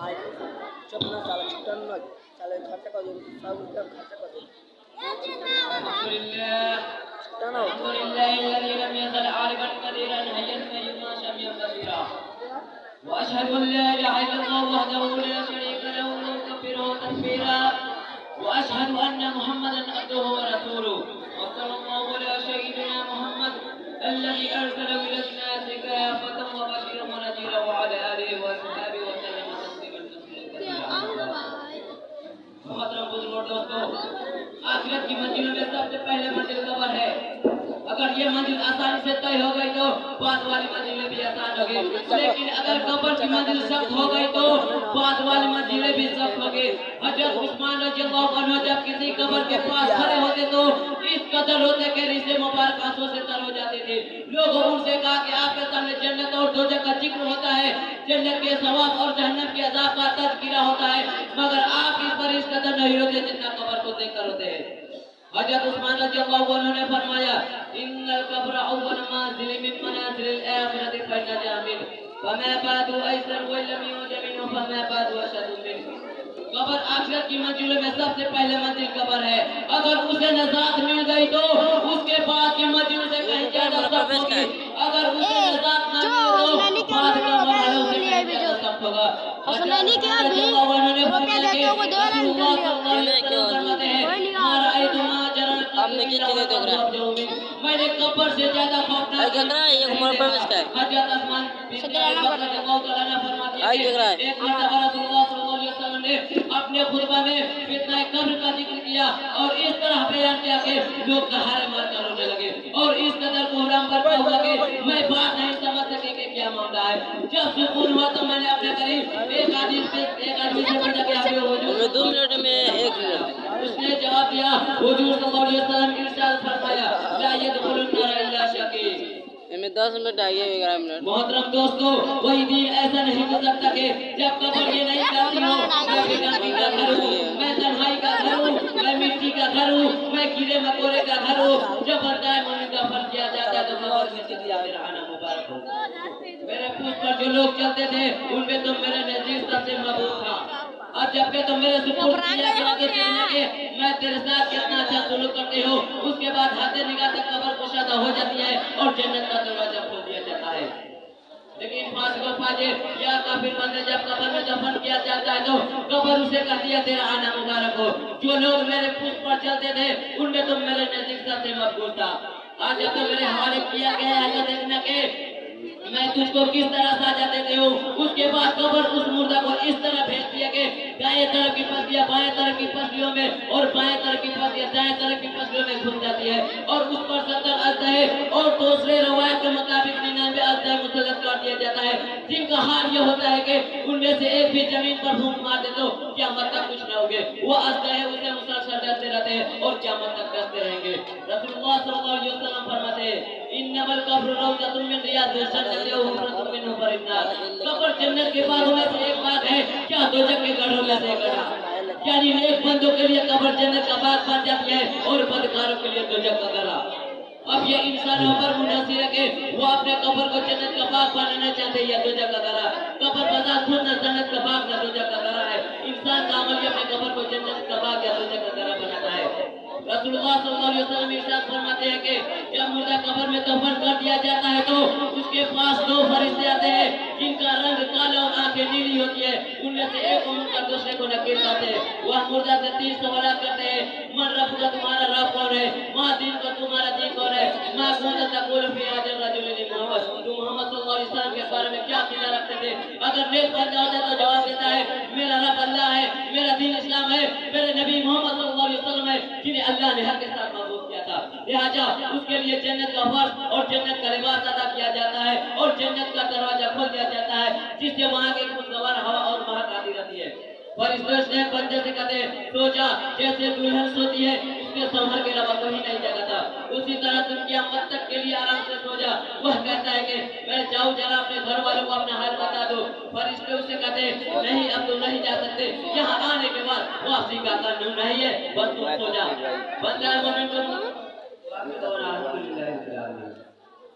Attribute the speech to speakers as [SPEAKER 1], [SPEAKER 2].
[SPEAKER 1] ఆయన చొప్పున చాలా చిట్టంగా చాలా ఖర్చ కాదు సాగుతాం ఖర్చ కాదు
[SPEAKER 2] الحمد لله الذي لم يزل عالما قديرا هيا قيوما شفيعا بصيرا واشهد ان لا اله الا الله وحده لا شريك له نكبره تكبيرا واشهد ان محمدا عبده ورسوله وصلى الله على سيدنا محمد الذي ارسله الى الناس كافه وبشيرا ونذيرا وعلى اله واصحابه وسلم تسليما كثيرا محترم بزرگوں دوستوں آخرت کی منزلوں میں سب سے پہلے منزل قبر ہے اگر یہ منزل آسانی سے طے ہو گئی تو بعد والی منزلیں بھی آسان ہو گئی لیکن اگر قبر کی منزل سخت ہو گئی تو بعد والی منزلیں بھی سخت ہو گئی حضرت عثمان رضی اللہ عنہ جب کسی قبر کے پاس کھڑے ہوتے تو اس قدر ہوتے کہ ریشے مبارک آنسوں سے تر ہو جاتے تھے لوگوں ان سے کہا کہ آپ کے سامنے جنت اور دوزخ کا ذکر ہوتا ہے جنت کے ثواب اور جہنم کے عذاب کا تذکرہ ہوتا ہے مگر آپ اس پر اس قدر نہیں ہوتے جتنا قبر کو دیکھ کر ہوتے ہیں حضرت عثمان رضی اللہ عنہ نے فرمایا ان القبر اول منزل من منازل الاخرة فالنجا منه فما بعد ايسر ولم يوجد منه فما بعد اشد منه قبر آخرت کی منزلوں میں سب سے پہلے منزل قبر ہے اگر اسے نجات مل گئی تو اس کے بعد کی منزل سے کہیں زیادہ سخت ہوگی اگر اسے نجات نہ ملی تو بعد کا مرحلہ اسے کہیں زیادہ سخت ہوگا حضرت عثمان رضی اللہ عنہ نے فرمایا کہ رسول اللہ صلی اللہ علیہ وسلم فرماتے ہیں میں نے قبر سے زیادہ خوفناک حضرت عثمان رضی اللہ عنہ فرماتے ہیں ایک مرتبہ رسول اللہ صلی اللہ علیہ وسلم نے اپنے خطبہ میں فتنہ قبر کا ذکر کیا اور اس طرح بیان کیا کہ لوگ دہاڑے مار کر رونے لگے اور اس قدر کوہرام برپا ہوا کہ میں بات نہیں سمجھ سکے کہ کیا معاملہ ہے جب سکون ہوا تو میں نے اپنے قریب ایک آدمی سے پوچھا کہ آپ حضور
[SPEAKER 3] 2 منٹ میں 1 منٹ
[SPEAKER 2] اس نے جواب دیا حضور صلی اللہ علیہ وسلم ارشاد فرمایا لا يدخل النار الا شقی
[SPEAKER 3] میں 10 منٹ آئیے 11 منٹ
[SPEAKER 2] محترم دوستو کوئی دن ایسا نہیں ہو سکتا کہ جب قبر یہ نہیں کہتی ہو میں بیگانگی کا گھر ہوں میں تنہائی کا گھر ہوں میں مٹی کا گھر ہوں میں کیڑے مکوڑے کا گھر ہوں جب بردائے مومن کا فرض کیا جاتا ہے تو قبر میں چلیا میرا آنا مبارک ہو میرے پوچھ پر جو لوگ چلتے تھے ان میں تو میرے نزدیک سب سے محبوب تھا اور جب کہ تم میرے سپرد کیا کہ اگر دیکھنا کہ میں تیرے ساتھ کتنا اچھا سلوک کرتے ہو اس کے بعد ہاتھ نگاہ تک قبر کشادہ ہو جاتی ہے اور جنت کا دروازہ کھول دیا جاتا ہے لیکن فاسق و فاجر یا کافر بندے جب قبر میں دفن کیا جاتا ہے تو قبر اسے کہتی ہے تیرا آنا مبارک ہو جو لوگ میرے پوچھ پر چلتے تھے ان میں تم میرے نزدیک سب سے مقبول تھا آج جب تو میرے حوالے کیا گیا ہے تو دیکھنا کہ میں تجھ کو کس طرح ساجا دیتے ہوں اس کے بعد قبر اس مردہ کو اس طرح بھیج دیا کہ دائیں طرف کی پسلیاں بائیں طرف کی پسلیوں میں اور بائیں طرف کی پسلیاں دائیں طرف کی پسلیوں میں گھس جاتی ہے اور اس پر 70 اژدہے اور دوسرے روایت کے مطابق 99 اژدہے مسلط کر دیا جاتا ہے جن کا حال یہ ہوتا ہے کہ ان میں سے ایک بھی زمین پر پھونک مار دے تو قیامت تک کچھ نہ ہوگے وہ اژدہے اسے مسلسل ڈستے رہتے ہیں اور قیامت تک ڈستے رہیں گے رسول اللہ صلی اللہ علیہ وسلم فرماتے ہیں انما القبر روضۃ من ریاض الجنہ وحفرۃ من حفر النار قبر جنت کے باغوں میں سے ایک باغ ہے کیا دوزخ کے گڑھوں میں سے ایک گڑھا یعنی نیک بندوں کے لیے قبر جنت کا باغ بن جاتی ہے اور بدکاروں کے لیے دوزخ کا گڑھا اب یہ انسانوں پر منحصر ہے کہ وہ اپنے قبر کو جنت کا باغ بنانا چاہتے ہیں یا دوزخ کا گڑھا قبر بذات خود نہ جنت کا باغ نہ دوزخ کا گڑھا ہے انسان کا عمل اپنے قبر کو جنت کا باغ یا دوزخ کا گڑھا بناتا ہے رسول اللہ صلی اللہ علیہ وسلم ارشاد فرماتے ہیں کہ جب مردہ قبر میں دفن کر دیا جاتا ہے تو اس کے پاس 2 فرشتے آتے ہیں جن کا رنگ کالا اور آنکھیں نیلی ہوتی ہے ان میں سے ایک عمر کا دوسرے کو نکیر کرتے ہیں وہ مردہ سے 3 سوالات کرتے ہیں من رب کا تمہارا رب کون ہے ماں دین کا تمہارا دین کون ہے ماں کون تقول فی هذا الرجل محمد تو محمد صلی اللہ علیہ وسلم کے بارے میں کیا عقیدہ رکھتے تھے اگر نیک بندہ ہوتا تو جواب دیتا ہے میرا رب اللہ ہے میرا دین اسلام ہے میرے نبی محمد صلی اللہ علیہ وسلم ہے جنہیں اللہ نے حق کے ساتھ محبوب کیا تھا لہٰذا اس کے لیے جنت کا فرض اور جنت کا لباس ادا کیا جاتا ہے اور جنت کا دروازہ کھول دیا جاتا ہے جس سے وہاں کی خوشگوار ہوا اور مہک آتی رہتی ہے فرشتے نے بندے سے کہتے سو جا جیسے دلہن سوتی ہے اس کے شوہر کے علاوہ کوئی نہیں جگتا اسی طرح تم قیامت تک کے لیے آرام سے سو جا وہ کہتا ہے کہ میں جاؤں ذرا اپنے گھر والوں کو اپنا حال بتا دو فرشتے اسے کہتے نہیں اب تم نہیں جا سکتے یہاں آنے کے بعد واپسی کا قانون نہیں ہے بس تم سو جا بندہ مومن کو